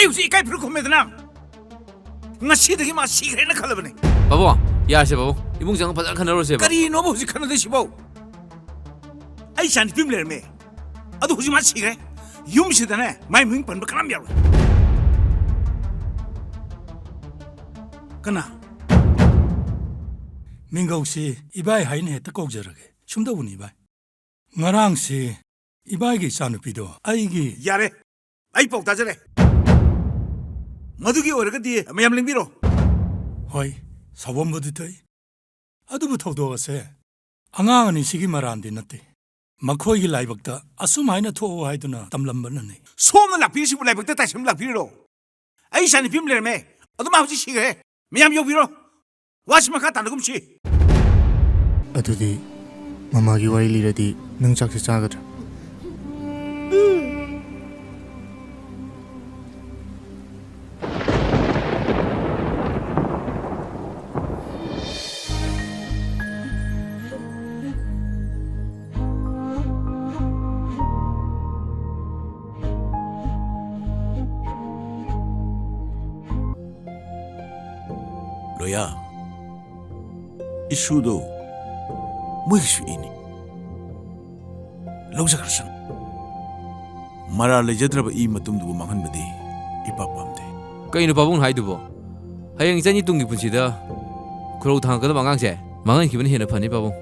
ai usi kai pru khome dana ngasi dagi ma sigre na khalabane babu ya se babu imung jang phajang khanaro se kari no bu si khana de sibo ai san film le me adu huji ma sigre yum si dana mai ming pan ba kanam yaru kana Mingausi ibai hain he ta kokjarage sumda buni bai ngarang si ibai gi sanupido ai gi yare ai pau ta jare madugi oraga di mayam lingbiro hoi sabom bodu tai adu bu thodo ase angang ani sigi marandi nate makhoi gi laibakta asum haina tho haiduna tamlambana ne somna lakpi si bu laibakta ta sim lakpiro ai san film le me adu ma huji sigre mayam yobiro Watch my cat and come see. Adudi, Mama, you are ready. Nung chak sagat. Loya. Isudo muisu ini lawsa karsan mara lejadraba I matum du mangan badi ipapamde kaino babung hai dubo hayang jani tungi punsida khurau thang ka mangang se mangan ki ban hena phani babung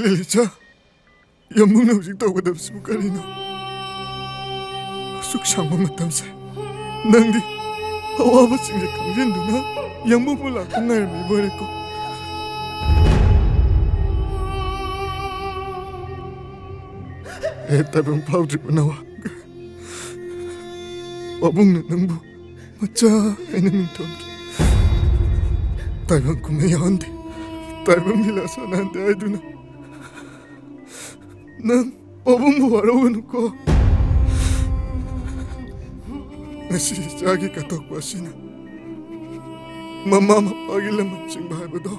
Lilicha, Yumnam Leo jik tawag adab sumukari na. Suk siyang mamatang sa. Nangdi, hawa ba singre kang do na? Yang mo pula kung ngayon may bari ko. Tabang powder mo nawa. Wabong na nang bu. Macha ay naming tonki. Taibang kumayaon di. Taibang nilasa na hante ay do na. Nang wabong buwarawan ko. Nasi jagi katok pasina. Mama mapagilaman sing bahay ba daw.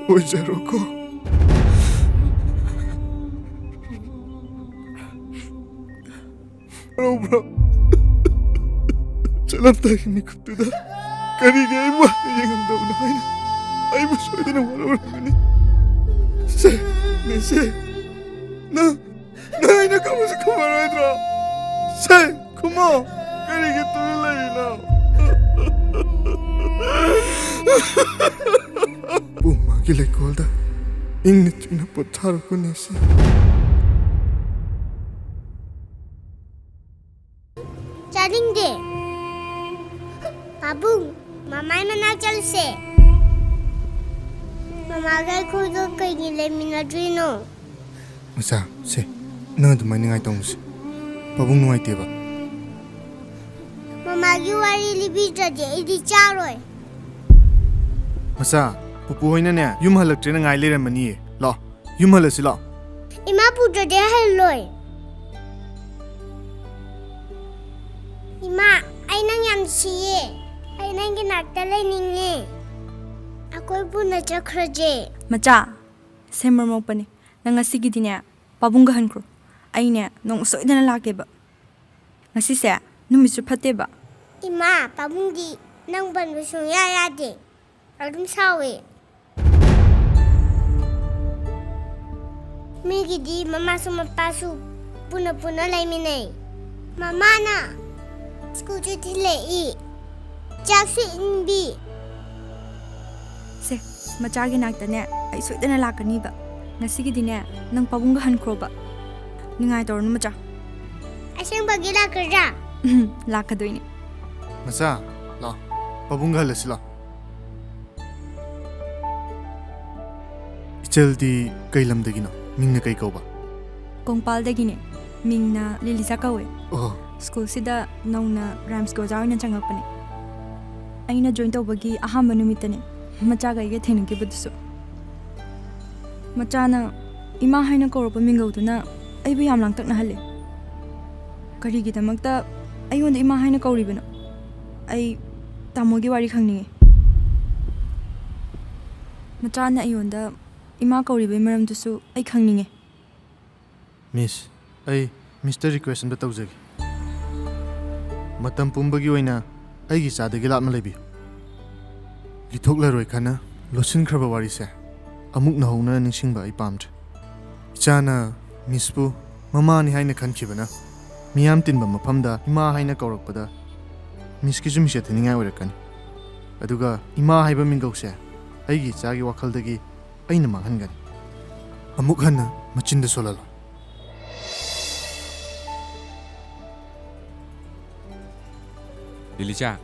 Uy, jaro ko. Bro. Jalan tayo ni Kutuda. Kanina ay mahayang daw na kayo. Ay mo suwede na wala ni. Nese. Ay na kamu sa kamaroy dra. Say, kumo. Kanina tulay na. Bumagilay ko da. Ingit yung naputar ko nese. Charingde. Babung, mamay mana chalse. Mamagal ko do kay ngilay minadrino. Masa, se. Nang dumay ni ngay tong se. Babung nuay tiba. Mamagi wari libidra de idi charoy. Masa, pupuhoy na niya. Yung halak na ngay liran maniye. Lo, yung halak sila. Ima pudra de helloy. Ima, ay nang yam siye. Ay nang ginagtalay ningi. Ako'y po na chakraje. Macha, semmer mo pa ni. Nangasigi din niya, pabunggahan ko. Ay niya, nung usoy na lalaki ba? Ngasisya, nung miso pati ba? Ima, pabunggi, nang banbusong yayade. Arum sawi. Migi di mama sumapasu. Puna-puna lay minay. Mama na. Skujo tilai. Jaksi inbi. Se, machagi nagta niya, ay usoy na lalaki ni ba? Ngasigi din niya, nang pabunggahan ko ba? Ningay tawar na macha. Asyang bagila kerja. Laka doy ni. Masa, lo, pabungga halak sila. Ichal di kay lamdagi na. Ming na kay ikaw ba? Kung paldagi ni, Ming na Lilisa kaw eh. Oh. School sida nung na Rams ko jaw na changak pa ni. Ay na join daw bagi aham manumita ni. Machaga iga thenang ki buduso. Machana ima haina kaurupa mingauduna aibu yam langtaknahalle. Karigidamakta aionda ima haina kauribano. Ai tamogi wari khangninge. Machana aionda ima kauribai maramdusu ai khangninge. Miss, ai Mr. Request amta tawjagi. Matam pumbagi oina aigi chadagi latma lebi. Lithoklaroi khana losinkraba wari se amuk na hona ningsingba ai pamd. Ichana Misspu mama ni haina khankhibana miyam tinba mafamda ima haina kaurakpada Miss ki jumi se thiningai oirakani. Aduga ima haiba mingause aigi chagi wakhaldagi aina manghangani. Amuk hana machinda solalo. Lilicha